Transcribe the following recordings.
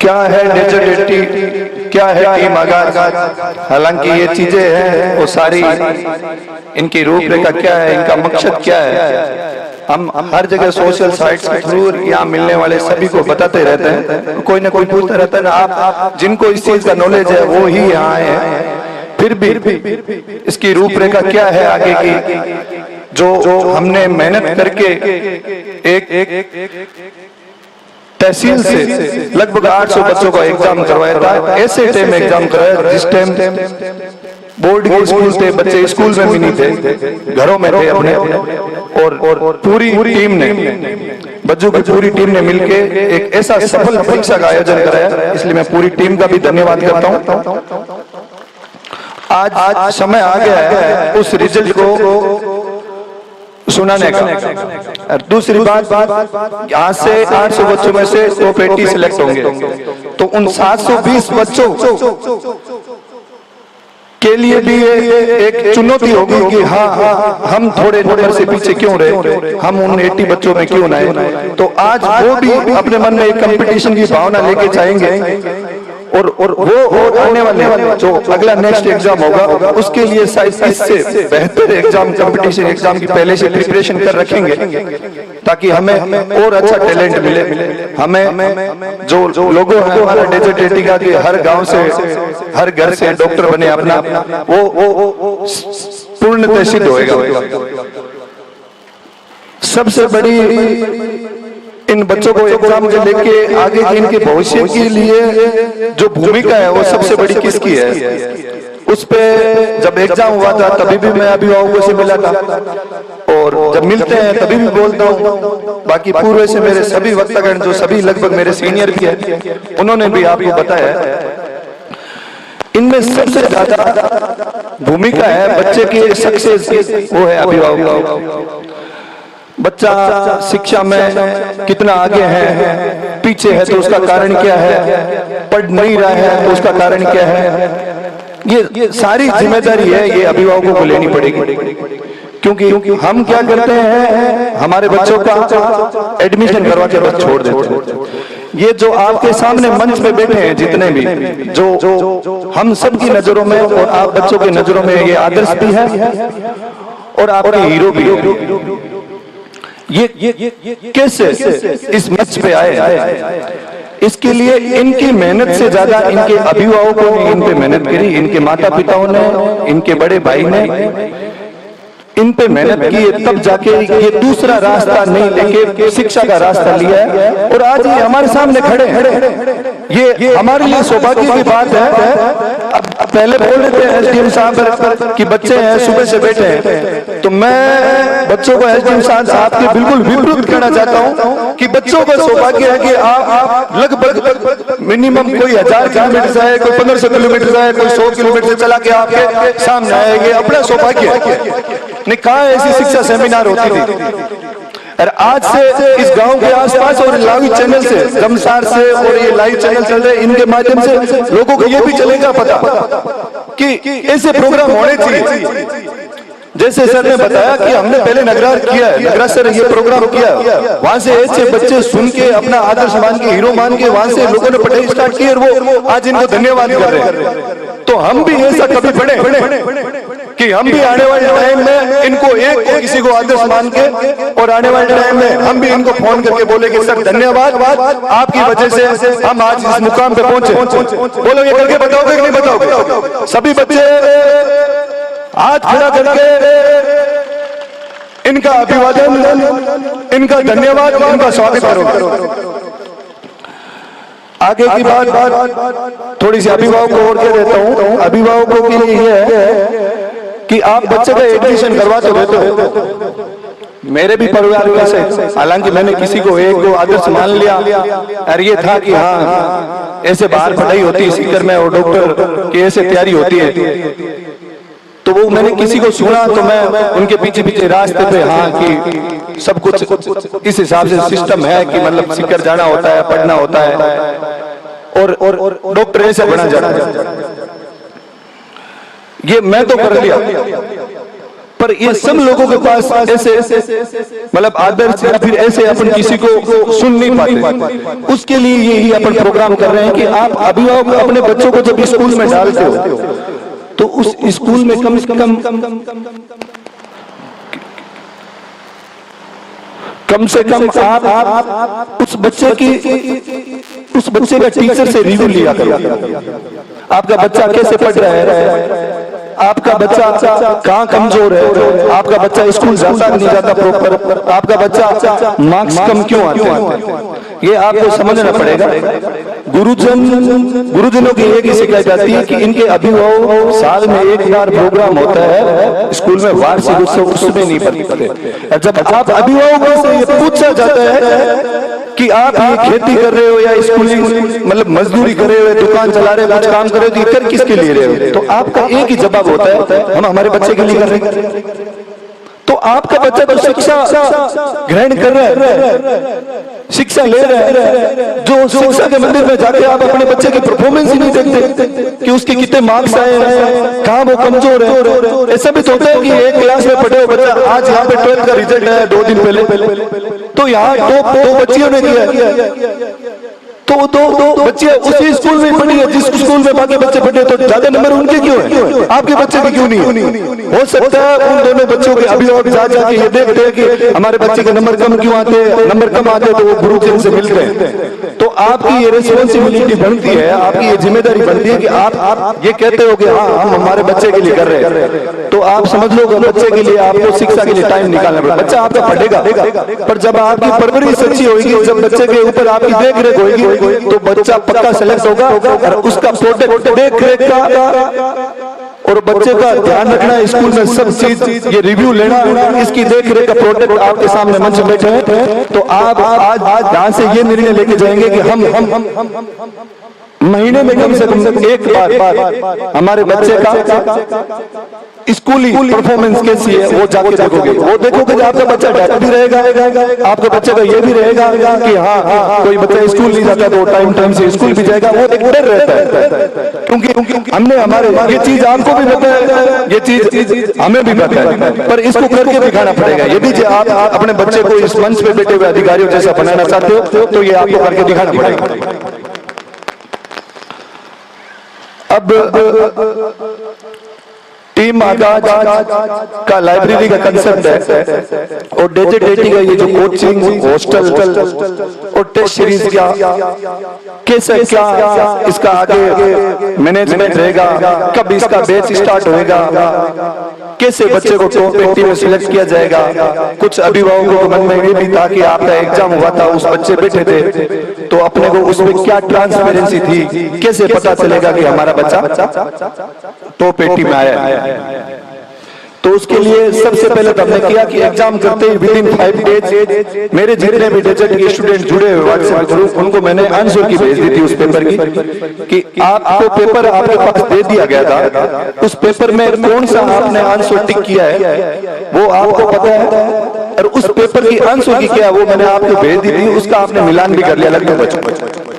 क्या है डेजर्ट, क्या है टीम आगाज। हालांकि ये चीजें हैं वो सारी, इनकी रूपरेखा क्या है, इनका मकसद क्या है, हम हर जगह सोशल साइट्स के थ्रू यहाँ मिलने वाले सभी को बताते रहते हैं। कोई ना कोई पूछता रहता है ना, आप जिनको इस चीज का नॉलेज है वो ही यहाँ आए हैं। फिर भी इसकी रूपरेखा क्या है आगे की, जो हमने मेहनत करके एक तहसील से लगभग 800 बच्चों का एग्जाम करवाया था। ऐसे टाइम एग्जाम कराया जिस टाइम बोर्ड के स्कूल थे, बच्चे स्कूल में भी नहीं थे, घरों में थे अपने। और पूरी टीम ने, बच्चों की पूरी टीम ने मिलके एक ऐसा सफल परीक्षा का आयोजन कराया। इसलिए मैं पूरी टीम का भी धन्यवाद करता हूँ। आज समय आ गया है उस रिजल्ट को सुनाने का। और दूसरी बात, यहाँ से 800 बच्चों में से 180 सिलेक्ट होंगे, तो उन 720 बच्चों के लिए भी एक चुनौती होगी कि हाँ हम थोड़े नंबर से पीछे क्यों रहे, हम उन 80 बच्चों में क्यों ना आए। तो आज वो भी अपने मन में एक कंपटीशन की भावना लेके जाएंगे और वो आने वाले जो अगला नेक्स्ट एग्जाम होगा उसके लिए इससे बेहतर एग्जाम, कंपटीशन एग्जाम की पहले से प्रिपरेशन कर रखेंगे, ताकि हमें और अच्छा टैलेंट मिले। हमें जो लोगों है हमारा डेजर्ट एरिया के हर गांव से, हर घर से डॉक्टर बने अपना, वो पूर्णतः सिद्ध होएगा। सबसे बड़ी इन बच्चों को एग्जाम के लेके आगे की इनके भविष्य के लिए जो भूमिका है वो सबसे बड़ी किसकी है, उस पे जब एग्जाम हुआ था तभी भी मैं अभिभावकों से मिला था और जब मिलते हैं तभी भी बोलता हूँ। बाकी पूर्व से मेरे सभी वक्तागण जो सभी लगभग मेरे सीनियर भी है, उन्होंने भी आपको बताया, इनमें सबसे ज्यादा भूमिका है बच्चे के सक्सेस की, वो है अभिभावक। बच्चा शिक्षा में कितना आगे है, पीछे है तो उसका कारण क्या है, पढ़ नहीं रहा है तो उसका कारण क्या है, ये सारी जिम्मेदारी है ये अभिभावकों को लेनी पड़ेगी। क्योंकि हम क्या करते हैं, हमारे बच्चों का एडमिशन करवा के बस छोड़ देते हैं। ये जो आपके सामने मंच पे बैठे हैं जितने भी, जो हम सबकी नजरों में और आप बच्चों की नजरों में ये आदर्श भी है और आपके हीरो भी है। ये कैसे इस मंच पे आए, इसके लिए इनकी मेहनत से ज्यादा इनके अभिभावकों ने इन पे मेहनत करी, इनके माता पिताओं ने, इनके बड़े भाई ने इन पे मेहनत की, तब जाके ये दूसरा रास्ता नहीं लेके शिक्षा का रास्ता लिया है और आज ये हमारे सामने खड़े हैं। ये हमारे लिए सौभाग्य की बात है। अब पहले बोल रहे थे एसडीएम साहब कि बच्चे हैं सुबह से बैठे हैं, तो मैं बच्चों को एसडीएम साहब के बिल्कुल विपरीत कहना चाहता हूं कि बच्चों का सौभाग्य है कि आप लगभग मिनिमम कोई 1000 किलोमीटर से आए, कोई 1500 किलोमीटर से आए, कोई 100 किलोमीटर से चला के आपके सामने आएंगे, अपना सौभाग्य है। नहीं कहा ऐसी शिक्षा सेमिनार होती थी। और आज से इस गांव के आसपास और लाइव चैनल से, गमसार से और ये लाइव चैनल चल रहे, इनके माध्यम से लोगों को ये भी चलेगा पता कि ऐसे प्रोग्राम होने चाहिए। जैसे सर ने बताया कि हमने पहले नगरार किया है, नगरार सर ये प्रोग्राम किया, वहां से ऐसे बच्चे सुन के अपना आदर्श मान के, हीरो मान के, वहां से लोगों ने पढ़ाई स्टार्ट की और वो आज इनको धन्यवाद कर रहे हैं। तो हम भी ऐसा कभी पढ़े कि हम भी आने वाले टाइम में इनको एक किसी को आदर्श मान के, और आने वाले टाइम में हम भी इनको फोन करके बोले कि सर धन्यवाद, आपकी वजह से हम आज इस मुकाम पे पहुंचे। बोलोगे करके बताओगे कि नहीं बताओगे? सभी बच्चे हाथ खड़ा करके इनका अभिवादन, इनका धन्यवाद, इनका स्वागत करो। आगे की बात थोड़ी सी अभिभावक को और कह देता हूँ। अभिभावकों के लिए यह है कि आप बच्चे का एडमिशन करवा तो देते हो। मेरे भी परिवार में से, हालांकि मैंने किसी को एक दो आदर्श मान लिया और ये था कि हाँ ऐसे बाहर पढ़ाई होती है सीकर में और डॉक्टर की ऐसे तैयारी होती है, तो वो मैंने किसी को सुना तो मैं उनके पीछे पीछे रास्ते पे हाँ कि सब कुछ इस हिसाब से सिस्टम है कि मतलब सीकर जाना होता है, पढ़ना होता है और डॉक्टर ऐसे बना जाता है। ये मैं तो कर लिया, पर ये सब लोगों के पास ऐसे मतलब आदर्श या फिर ऐसे अपन किसी को सुन नहीं पाते। उसके लिए यही अपन प्रोग्राम कर रहे हैं कि आप अभिभावक अपने बच्चों को जब स्कूल में डालते हो तो उस स्कूल में कम से कम आप उस बच्चे का टीचर से रिव्यू लिया करो। आपका बच्चा कैसे पढ़ रहा है, आपका बच्चा कहाँ कमजोर है, आपका बच्चा स्कूल जाता नहीं जाता प्रॉपर, आपका बच्चा मार्क्स कम क्यों आते हैं, ये आपको समझना पड़ेगा। गुरुजनों की एक ही शिकायत आती है कि इनके अभिभावक साल में एक बार प्रोग्राम होता है स्कूल में वार्षिक उत्सव, उसमें नहीं पढ़ते। जब आप अभिभावकों से ये पूछा जाता है कि आप ये खेती कर रहे हो या स्कूलिंग मतलब मजदूरी कर रहे हो, दुकान चला रहे हो, कुछ काम कर रहे हो, तो ये कर किसके लिए रहे हो, तो आपका एक ही जवाब होता है हम हमारे बच्चे के लिए कर रहे हैं। तो आपका बच्चा तो शिक्षा ग्रहण कर रहा है, शिक्षा ले रहा है, जो शिक्षा के मंदिर में जाके आप अपने बच्चे की परफॉर्मेंस ही नहीं देखते कि उसके कितने मार्क्स आए हैं, कहाँ वो कमजोर है। ऐसा भी तो होता है कि एक क्लास में पढ़े हो बच्चा, आज यहाँ पे 12th का रिजल्ट आया 2 दिन पहले, तो यहाँ दो बच्चियों ने किया, तो बच्चे उसी स्कूल में पढ़ी है जिस स्कूल में बाकी बच्चे पढ़े, तो ज्यादा नंबर उनके क्यों है, आपके बच्चे के क्यों नहीं? हो सकता है उन दोनों बच्चों के अभिभावक जाके ये देखते हैं कि हमारे बच्चे के नंबर कम क्यों आते हैं, नंबर कम आते तो वो गुरुजन से मिलते हैं। तो आपकी ये रिस्पॉन्सिबिलिटी बनती है, आपकी ये जिम्मेदारी बनती है कि आप ये कहते हो कि हाँ हम हमारे बच्चे के लिए कर रहे हैं, तो आप समझ लो बच्चे के लिए आपको शिक्षा के लिए टाइम निकालना पड़ेगा। बच्चा आपका पढ़ेगा, पर जब आपकी परवरिश अच्छी होगी, जब बच्चे के ऊपर आपकी देख रेख होगी, तो बच्चा पक्का सेलेक्ट होगा और उसका प्रोडक्ट देख रेख का और बच्चे का ध्यान रखना, स्कूल में सब चीज ये रिव्यू लेना, इसकी देख रेख का प्रोडक्ट आपके सामने मंच बैठे हैं। तो आप आज यहाँ से ये निर्णय लेके जाएंगे कि हम महीने में कम से कम एक बार हमारे बच्चे का स्कूली परफॉर्मेंस कैसी है वो जाके देखोगे। वो देखोगे कि आपका बच्चा डर भी रहेगा, आपके बच्चे का ये भी रहेगा कि हाँ कोई बच्चा स्कूल नहीं जाता तो टाइम से स्कूल भी जाएगा, वो एक डर रहता है। क्योंकि हमने हमारे ये चीज आपको भी पता है, ये चीज हमें भी पता है, पर इसको करके दिखाना पड़ेगा। यदि आप अपने बच्चे को इस मंच पे बैठे हुए अधिकारियों जैसा बनाना चाहते हो तो ये आपको करके दिखाना पड़ेगा। अब टीम आगाज का लाइब्रेरी का कंसेप्ट है और डेजिडेटी का ये जो कोचिंग हॉस्टल और टेस्ट सीरीज कैसे क्या इसका आगे मैनेजमेंट रहेगा, कब इसका बैच स्टार्ट होएगा, कैसे बच्चे को टॉप 80 में सिलेक्ट किया जाएगा। कुछ अभिभावकों को मन में ये भी था कि आपका एग्जाम हुआ था, उस बच्चे बैठे थे तो अपने को उसमें क्या ट्रांसपेरेंसी थी, कैसे पता चलेगा कि हमारा बच्चा टॉप 80 में आया है। तो उसके लिए सबसे पहले तो हमने किया कि एग्जाम करते ही विदिन 5 डेज मेरे जितने भी डेजर्ट के स्टूडेंट जुड़े हुए व्हाट्सएप ग्रुप, उनको मैंने आंसर की भेज दी थी उस पेपर की कि आपको पेपर आपके पास दे दिया गया था, उस पेपर में कौन सा आपने आंसर टिक किया है वो आपको पता है, और उस पेपर की आंसर की क्या वो मैंने आपको भेज दी थी, उसका आपने मिलान भी कर लिया लगभग बच्चों।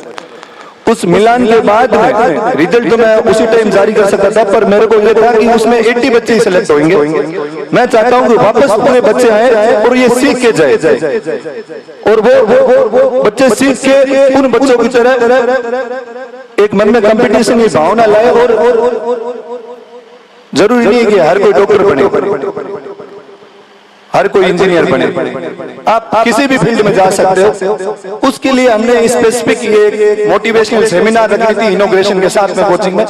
उस मिलान के बाद में रिजल्ट तो मैं उसी टाइम जारी कर सकता था, पर मेरे को ये था कि उसमें 80 बच्चे ही सिलेक्ट होंगे। मैं चाहता हूं कि वापस पूरे बच्चे आए और ये सीख के जाए और वो बच्चे सीख के उन बच्चों की तरह एक मन में कंपटीशन की भावना लाए। और जरूरी नहीं है कि हर कोई डॉक्टर बने, हर कोई इंजीनियर बने, आप किसी भी फील्ड में जा सकते हो। उसके लिए हमने स्पेसिफिक एक मोटिवेशनल सेमिनार रखी थी इनॉग्रेशन के साथ में कोचिंग में।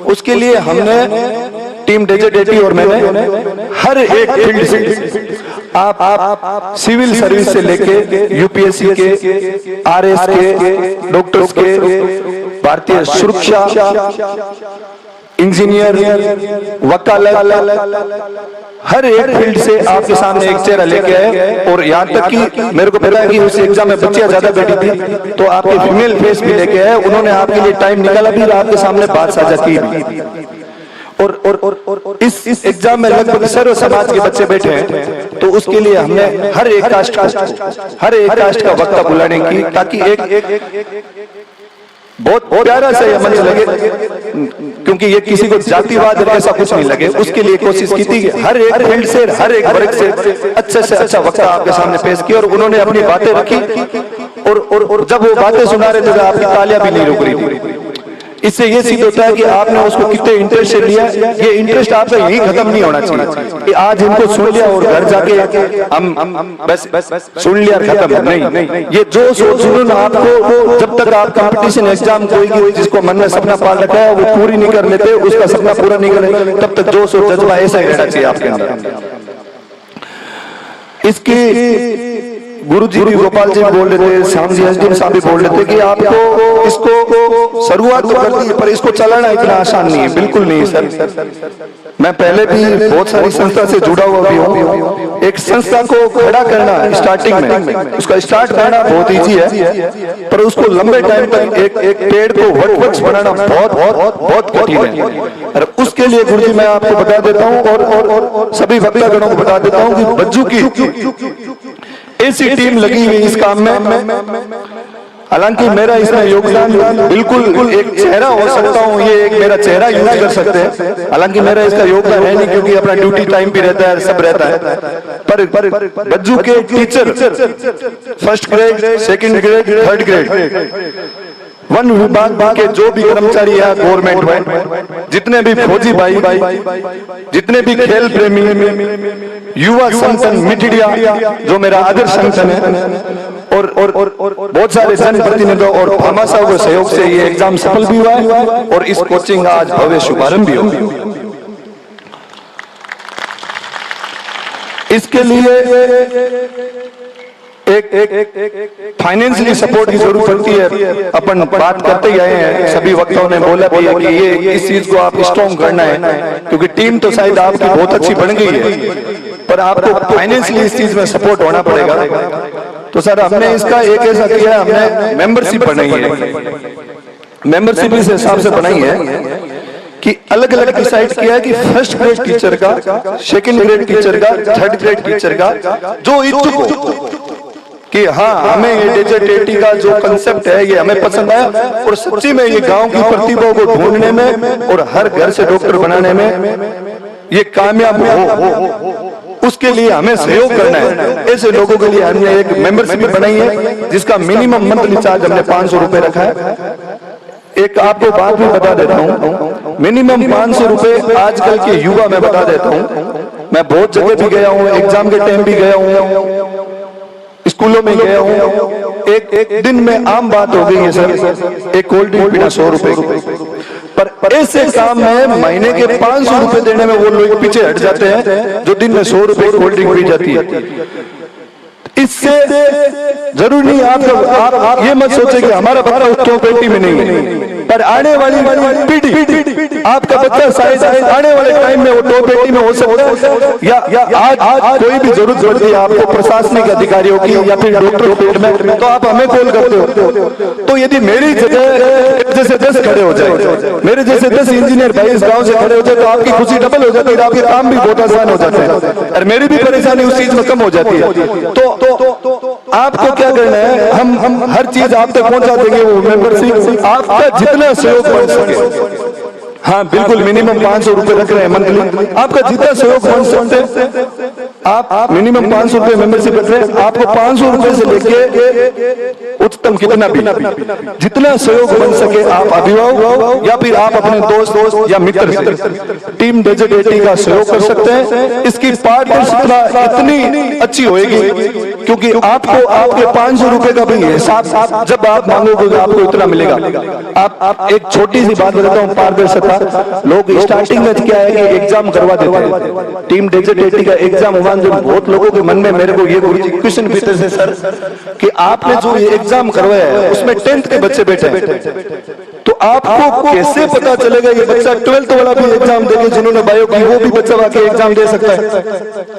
उसके लिए हमने टीम डेजिडेटी और मैंने हर एक फील्ड से आप सिविल सर्विस से लेके यूपीएससी के, आरएस के, डॉक्टर्स के, भारतीय सुरक्षा, इंजीनियर, वकालत, हर एक फील्ड से आपके सामने एक चेहरा लेके आए। और यहाँ तक कि मेरे को पता है कि उस एग्जाम में बच्चियां ज्यादा बैठी थी तो आपके फीमेल फेस भी लेके आए, उन्होंने आपके लिए टाइम निकाला भी, आपके सामने बात साझा की भी। और इस एग्जाम में लगभग सर्व समाज के बच्चे बैठे हैं, तो उसके लिए हमने हर एक कास्ट का वक्ता बुलाने की, ताकि एक बहुत प्यारा सा ये मंच लगे, क्योंकि ये किसी को जातिवाद ऐसा कुछ नहीं लगे, उसके लिए कोशिश की थी कि हर एक फील्ड से, हर एक वर्ग से अच्छा वक्ता आपके सामने पेश किया और उन्होंने अपनी बातें रखी और जब वो बातें सुना रहे थे आपकी तालियां भी नहीं रुक रही थी। इससे ये सिद्ध होता है कि आपने उसको कितने इंटरेस्ट से लिया। ये इंटरेस्ट आपका यही खत्म नहीं होना चाहिए कि आज इनको सुन लिया और घर जाके हम बस सुन लिया खत्म, नहीं। ये जो जुनून आपको, जब तक आप कंपटीशन एग्जाम कोई जिसको मन में सपना पाल रखा है वो पूरी नहीं कर लेते, उसका सपना पूरा नहीं करे, तब तक जोश और जज्बा ऐसा ही रहना चाहिए आपके अंदर। इसकी गुरु जी गोपाल जी बोल रहे थे, श्याम जी एसडीएम साहब भी बोल रहे थे कि आपको इसको शुरुआत तो कर दी पर इसको चलाना इतना आसान नहीं है। बिल्कुल नहीं सर, मैं पहले भी बहुत सारी संस्था से जुड़ा हुआ भी हूँ। एक संस्था को खड़ा करना स्टार्टिंग में, उसका स्टार्ट करना बहुत इजी है, पर उसको लंबे टाइम तक एक पेड़ को वृक्ष बनाना बहुत कठिन है। और उसके लिए गुरु जी मैं आपको बता देता हूँ और सभी वक्तागणों को बता देता हूँ कि बज्जू की ऐसी टीम लगी हुई इस काम में। हालांकि मेरा इसमें योगदान बिल्कुल एक चेहरा हो सकता हूँ, ये एक मेरा चेहरा यूज कर सकते हैं, हालांकि मेरा इसका योगदान है नहीं क्योंकि अपना ड्यूटी टाइम भी रहता है, सब रहता है। पर बज्जू के teacher first grade, second grade, third grade, one विभाग के जो भी कर्मचारी है गवर्नमेंट में, जितने भी फौजी भाई, जितने भी खेल प्रेमी, युवा संगठन मिटिडिया जो मेरा आदर्श संगठन है और बहुत सारे जनप्रतिनिधियों और भामाशाहों के सहयोग से ये एग्जाम सफल भी हुआ है और इस कोचिंग का आज भव्य शुभारंभ भी होगा। इसके लिए एक फाइनेंशियली सपोर्ट की जरूरत पड़ती है। अपन बात करते ही आए हैं, सभी वक्ताओं ने बोला भी है कि ये इस चीज को आप स्ट्रॉन्ग करना है, क्योंकि टीम तो शायद आपकी बहुत अच्छी बन गई है पर आपको फाइनेंशियली इस चीज में सपोर्ट होना पड़ेगा। तो सर हमने इसका एक ऐसा किया, हमने मेंबरशिप बनाई है। मेंबरशिप इस हिसाब से बनाई है कि अलग अलग डिसाइड किया है कि फर्स्ट ग्रेड टीचर का, सेकंड ग्रेड टीचर का, थर्ड ग्रेड टीचर का जो इच्छुक कि हाँ हमें ये डेजर्ट का जो कंसेप्ट है ये हमें पसंद आया और सच्ची में ये गांव की प्रतिभा को ढूंढने में और हर घर से डॉक्टर बनाने में ये कामयाब हो, उसके लिए हमें सहयोग करना है। ऐसे लोगों के लिए हमने एक मेंबरशिप बनाई है जिसका मिनिमम मंथली चार्ज हमने 500 रुपए रखा है। एक आपको बात भी बता देता हूँ, मिनिमम 500 रुपए आजकल के युवा में बता देता हूँ। मैं बहुत जगह भी गया हूँ, एग्जाम के टाइम भी गया हूँ, स्कूलों में गया हूँ, एक दिन में आम बात हो गई है सर, एक कोल्ड ड्रिंक पीना 100 रुपए पर ऐसे काम में महीने के 500 रुपए देने में वो लोग पीछे हट जाते हैं जो दिन में 100 रुपए कोल्ड ड्रिंक पी जाती है। इससे जरूरी नहीं आप ये मत सोचे कि हमारा बच्चा उस पेटी में नहीं है, पर आने वाली पीढ़ी आपका बच्चा शायद आने वाले टाइम में वो दो पेटी में हो सकता है या आज कोई भी जरूरत पड़ती है आपको प्रशासनिक अधिकारियों की या फिर डॉक्टर पेट में, तो आप हमें कॉल करते हो। तो यदि मेरी जगह जैसे 10 खड़े हो जाए, मेरे जैसे 10 इंजीनियर भाई इस गांव से खड़े हो जाए तो आपकी खुशी डबल हो जाती है, आपके काम भी बहुत आसान हो जाते हैं और मेरी भी परेशानी उस चीज में कम हो जाती है। तो आपको क्या करना है, हम हर चीज आप तक पहुंचा देंगे, वो मेंबरशिप आपका जितना सहयोग बन सके। हाँ बिल्कुल मिनिमम 500 रुपए रख रहे हैं मंथली, आपका जितना सहयोग बन सकते आप मिनिमम 500 रुपए मेंबरशिप रख रहे हैं, आपको 500 रुपए से लेके उच्चतम कितना भी जितना सहयोग बन सके आप अभिभावक या फिर आप अपने दोस्त या मित्र से टीम डेजर्ट का सहयोग कर सकते हैं। इसकी पारदर्शिता इतनी अच्छी होगी क्योंकि आपको आपके 500 रुपए का भी हिसाब जब आप मांगोगे आपको इतना मिलेगा। आप एक छोटी सी बात बताता हूँ, पारदर्शिता लोग स्टार्टिंग में क्या है कि एग्जाम करवा देते हैं, टीम डेजर्ट का एग्जाम हुआ जो बहुत लोगों के मन में मेरे को ये क्वेश्चन पूछते थे सर कि आपने जो ये एग्जाम करवाया है उसमें 10th के बच्चे बैठे हैं, तो आपको कैसे पता चलेगा ये बच्चा 12th वाला भी एग्जाम देके जिन्होंने बायो की वो भी बच्चा वाकई एग्जाम दे सकता है?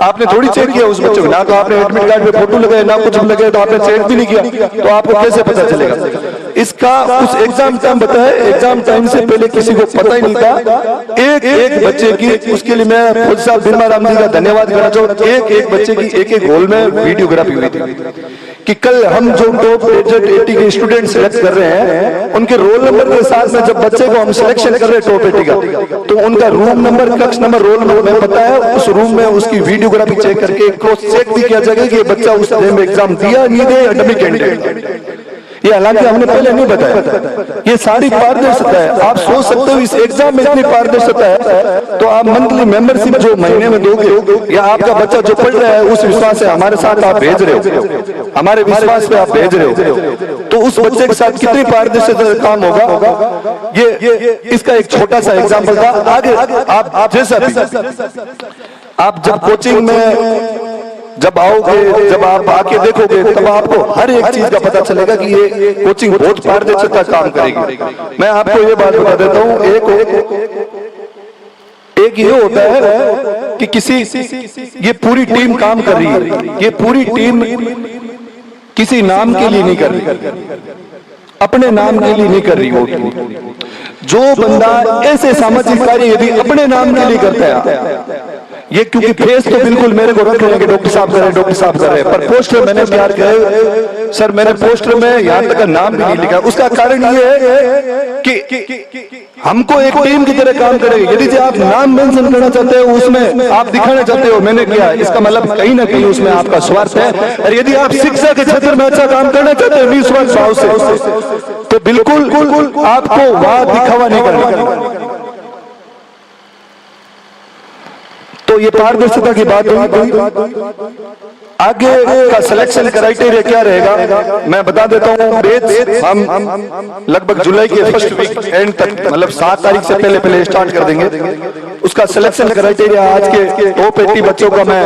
आपने थोड़ी चेक किया उस बच्चे को, ना तो आपने एडमिट कार्ड पे फोटो लगाया ना कुछ लगाया, तो आपने चेक भी नहीं किया, तो आपको कैसे पता चलेगा? इसका उस एग्जाम टाइम पता है, एग्जाम टाइम से पहले किसी को पता ही नहीं था। एक बच्चे की, उसके लिए मैं खुद साहब बिरमा राम जी का धन्यवाद करना चाहूँ, एक बच्चे की एक हॉल में वीडियोग्राफी हुई थी कि कल हम जो टॉप डेजर्ट के स्टूडेंट सिलेक्ट कर रहे हैं उनके रोल नंबर के साथ में जब बच्चे को हम सिलेक्शन कर रहे टॉप 80 का, तो उनका रूम नंबर, कक्ष नंबर, रोल नंबर में पता है, उस रूम में उसकी वीडियोग्राफी चेक करके क्रॉस चेक भी किया जाएगा कि बच्चा उस डे में एग्जाम दिया नहीं दिया, डमी कैंडिडेट। ये हालांकि हमने पहले नहीं बताया। ये सारी पारदर्शिता है। आप सोच सकते हो इस एग्जाम में इतनी पारदर्शिता है, तो आप मंथली मेंबरशिप जो महीने में दोगे, या आपका बच्चा जो पढ़ रहा है उस विश्वास से हमारे साथ आप भेज रहे हो, हमारे विश्वास पे आप भेज रहे हो, तो उस बच्चे के साथ कितनी पारदर्शिता काम होगा। ये इसका एक छोटा सा एग्जाम्पल था। आगे आप जैसा आप जब कोचिंग में जब आओगे, जब आप आके देखोगे, तब आपको हर एक चीज का पता चलेगा कि ये कोचिंग बहुत पारदर्शिता काम करेगी। मैं आपको ये बात बता देता हूँ, एक ये होता है कि किसी ये पूरी टीम काम कर रही है, ये पूरी टीम किसी नाम के लिए नहीं कर रही, अपने नाम के लिए नहीं कर रही होती। जो बंदा ऐसे सामाजिक कार्य यदि अपने नाम के लिए करता है, ये क्योंकि फेस तो बिल्कुल मेरे को रख रहे हैं कि डॉक्टर साहब कर रहे हैं, डॉक्टर साहब कर रहे हैं, पर पोस्टर मैंने तैयार किया सर, मैंने पोस्टर में यहाँ तक का नाम भी नहीं लिखा। उसका कारण ये है कि हमको एक टीम की तरह काम करेगी। यदि आप नाम मेंशन करना चाहते हो, उसमें आप दिखाना चाहते हो मैंने किया, इसका मतलब कहीं ना कहीं उसमें आपका स्वार्थ है। और यदि आप शिक्षा के क्षेत्र में अच्छा काम करना चाहते हो निस्वार्थ भाव से, तो बिल्कुल आपको वहां दिखावा नहीं करना। तो ये पारदर्शिता की बात हुई। आगे का सिलेक्शन क्राइटेरिया क्या रहेगा मैं बता देता हूँ। बैच हम लगभग जुलाई के फर्स्ट वीक एंड तक, मतलब 7 तारीख से पहले स्टार्ट कर देंगे। उसका सिलेक्शन क्राइटेरिया आज के टॉप 80 बच्चों का मैं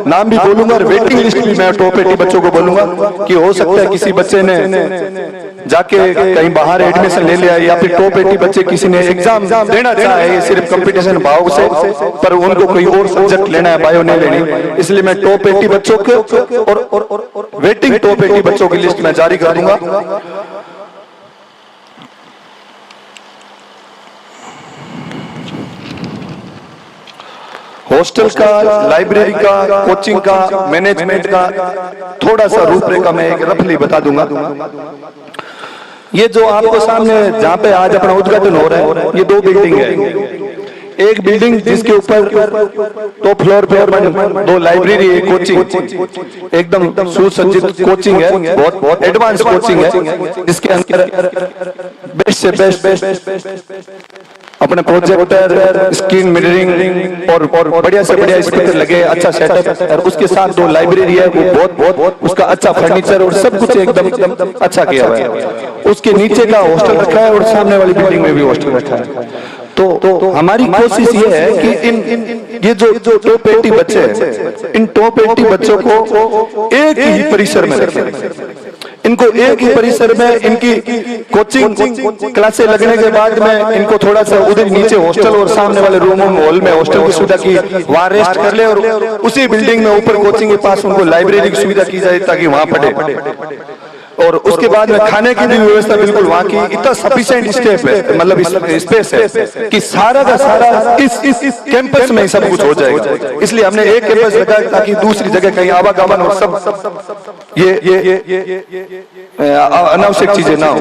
नाम भी बोलूंगा और वेटिंग लिस्ट भी मैं टॉप 80 बच्चों को बोलूंगा कि हो सकता है किसी बच्चे ने जाके कहीं बाहर एडमिशन ले लिया, या फिर टॉप 80 बच्चे किसी ने एग्जाम देना चाहे सिर्फ कंपटीशन भाव से, पर उनको कोई और सब्जेक्ट लेना है, बायो नहीं लेनी, इसलिए मैं टॉप 80 बच्चों के और वेटिंग टॉप 80 बच्चों की लिस्ट में जारी कर दूंगा। हॉस्टल का, लाइब्रेरी का, कोचिंग का, मैनेजमेंट का थोड़ा सा रूपरेखा मैं एक रफली बता दूंगा। ये जो आपको सामने जहां पे आज अपना उद्घाटन हो रहा है, ये 2 बिल्डिंग है। एक बिल्डिंग जिसके ऊपर टॉप फ्लोर पे 2 लाइब्रेरी है, कोचिंग एकदम सुसज्जित कोचिंग है, बहुत एडवांस कोचिंग है, जिसके अंदर बेस्ट से बेस्ट अपने प्रोजेक्टर, स्क्रीन मिररिंग और बढ़िया से बढ़िया स्पीकर लगे, अच्छा सेटअप, और उसके साथ 2 लाइब्रेरी है, वो बहुत उसका अच्छा फर्नीचर और सब कुछ एकदम अच्छा किया हुआ है। उसके नीचे का हॉस्टल रखा है और सामने वाली बिल्डिंग में भी हॉस्टल रखा है। तो हमारी कोशिश ये है कि ये जो टॉप 80 बच्चे हैं, इन टॉप 80 बच्चों को एक ही परिसर में रखें। इनको एक ही परिसर में इनकी कोचिंग क्लासें लगने के बाद में इनको थोड़ा सा उधर नीचे हॉस्टल और सामने वाले रूमों में हॉल में हॉस्टल की सुविधा की, वहां रेस्ट कर ले, और उसी बिल्डिंग में ऊपर कोचिंग के पास उनको लाइब्रेरी की सुविधा की जाए ताकि वहां पढ़े। और उसके बाद में खाने की भी व्यवस्था बिल्कुल वहां की इतना सफिशिएंट स्टेप है, मतलब स्पेस है कि सारा का सारा इस कैंपस में ही सब कुछ हो जाएगा। इसलिए हमने एक कैंपस रखा ताकि दूसरी जगह कहीं आवागमन और सब ये अनावश्यक चीजें ना हो।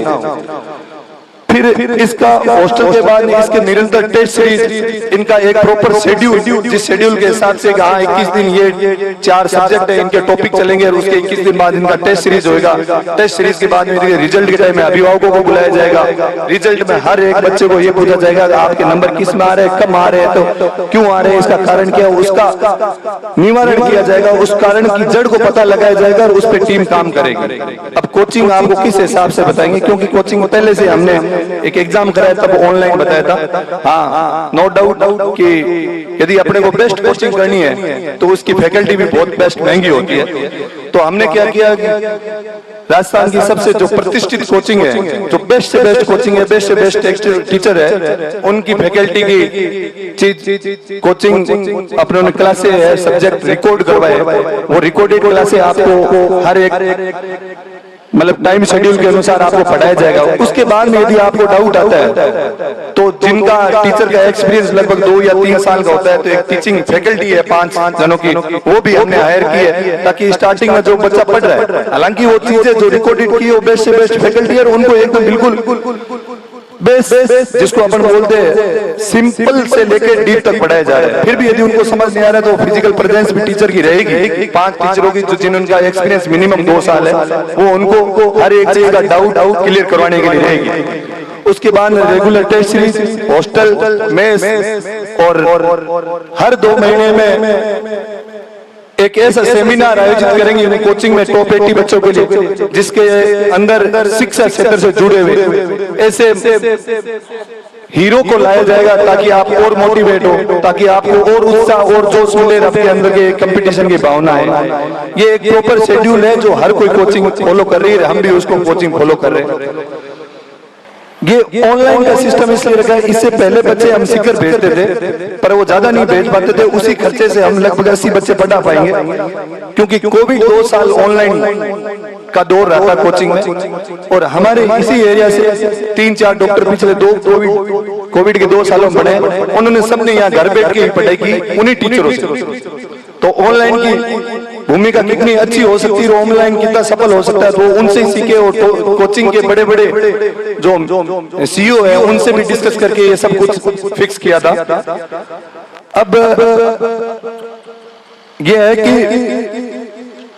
फिर इसका हॉस्टल के बाद इसके निरंतर टेस्ट सीरीज, इनका एक प्रॉपर शेड्यूल, जिस शेड्यूल के हिसाब से हाँ 21 दिन ये 4 सब्जेक्ट है, इनके टॉपिक चलेंगे और उसके 21 दिन बाद इनका टेस्ट सीरीज होगा। टेस्ट सीरीज के बाद में रिजल्ट के टाइम में अभिभावकों को बुलाया जाएगा। रिजल्ट में हर एक बच्चे को ये पूछा जाएगा आपके नंबर किस में आ रहे हैं, कम आ रहे हैं, तो क्यों आ रहे हैं, इसका कारण क्या है, उसका निवारण किया जाएगा, उस कारण की जड़ को पता लगाया जाएगा और उस पर टीम काम करेगी। अब कोचिंग आपको किस हिसाब से बताएंगे, क्योंकि कोचिंग पहले से हमने एक एग्जाम कराया तब ऑनलाइन बताया था। हाँ, नो डाउट कि यदि अपने को बेस्ट कोचिंग करनी है तो उसकी फैकल्टी भी बहुत बेस्ट महंगी होती है। तो हमने क्या किया कि राजस्थान की सबसे जो प्रतिष्ठित कोचिंग है, जो बेस्ट से बेस्ट कोचिंग है, बेस्ट से बेस्ट टीचर है, उनकी फैकल्टी की कोचिंग अपने क्लासे है, सब्जेक्ट रिकॉर्ड करवाए। वो रिकॉर्डेड क्लासे आपको हर एक मतलब टाइम शेड्यूल के अनुसार आपको पढ़ाया जाएगा। उसके बाद में यदि आपको डाउट आता है तो जिनका टीचर का एक्सपीरियंस लगभग 2 या 3 साल का होता है, तो एक टीचिंग फैकल्टी है 5 जनों की, वो भी हमने हायर की है ताकि स्टार्टिंग में जो बच्चा पढ़ रहा है, हालांकि वो चीजें जो रिकॉर्डेड की वो बेस्ट से बेस्ट फैकल्टी है, उनको एकदम बिल्कुल बेस्ट जिसको अपन बोलते हैं सिंपल से लेकर डीप तक पढ़ाया जा रहा है। फिर भी यदि उनको समझ नहीं आ रहा है तो फिजिकल प्रेजेंस भी टीचर की रहेगी। 5 टीचरों की जो जिनका एक्सपीरियंस मिनिमम 2 साल है, वो उनको हर एक चीज का डाउट क्लियर करवाने के लिए रहेगी। उसके बाद regular test series, hostel, mess और हर 2 महीने में एक ऐसा सेमिनार आयोजित करेंगे कोचिंग में टॉप 80 बच्चों के लिए, जिसके अंदर शिक्षा क्षेत्र से जुड़े हुए ऐसे हीरो को लाया जाएगा ताकि आप और मोटिवेट हो, ताकि आपको और उत्साह और जोश मिले, आपके अंदर के कंपटीशन की भावना है। ये एक प्रॉपर शेड्यूल है जो हर कोई कोचिंग फॉलो कर रही है, हम भी उसको कोचिंग फॉलो कर रहे हैं। ये ऑनलाइन का सिस्टम इसलिए रखा है, इससे पहले बच्चे हम सीकर भेजते थे पर वो ज्यादा नहीं भेज पाते थे, उसी खर्चे से हम लगभग 80 बच्चे पढ़ा पाएंगे, क्योंकि कोविड 2 साल ऑनलाइन का दौर रहा था कोचिंग में, और हमारे इसी एरिया से 3-4 डॉक्टर पिछले कोविड के 2 सालों में पढ़े, उन्होंने सबने यहाँ घर बैठ के पढ़ाई की उन्हीं टीचरों से। तो ऑनलाइन की भूमिका कितनी अच्छी हो सकती है, ऑनलाइन कितना सफल हो सकता है, तो उनसे ही सीखे। और कोचिंग के बड़े बड़े जो सीईओ है उनसे भी डिस्कस करके ये सब कुछ फिक्स किया था। अब ये है कि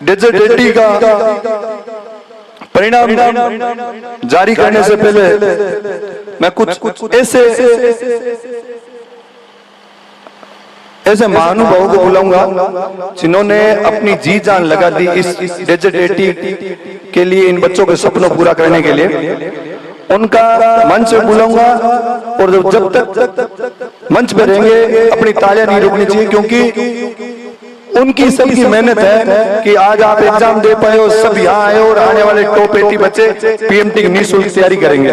डेजर्ट एटी का परिणाम जारी करने से पहले मैं कुछ ऐसे महानुभावों को बुलाऊंगा जिन्होंने अपनी जी जान लगा दी इस डेजर्ट एटी के लिए, इन बच्चों के सपनों पूरा करने के लिए। उनका मंच पे बुलाऊंगा, और जब तक मंच पे रहेंगे अपनी तालियां नहीं रुकनी चाहिए, क्योंकि उनकी सबकी मेहनत है कि आज आप एग्जाम दे पाए हो, सब यहाँ आए और आने वाले टॉप 80 बच्चे पीएमटी की निःशुल्क तैयारी करेंगे।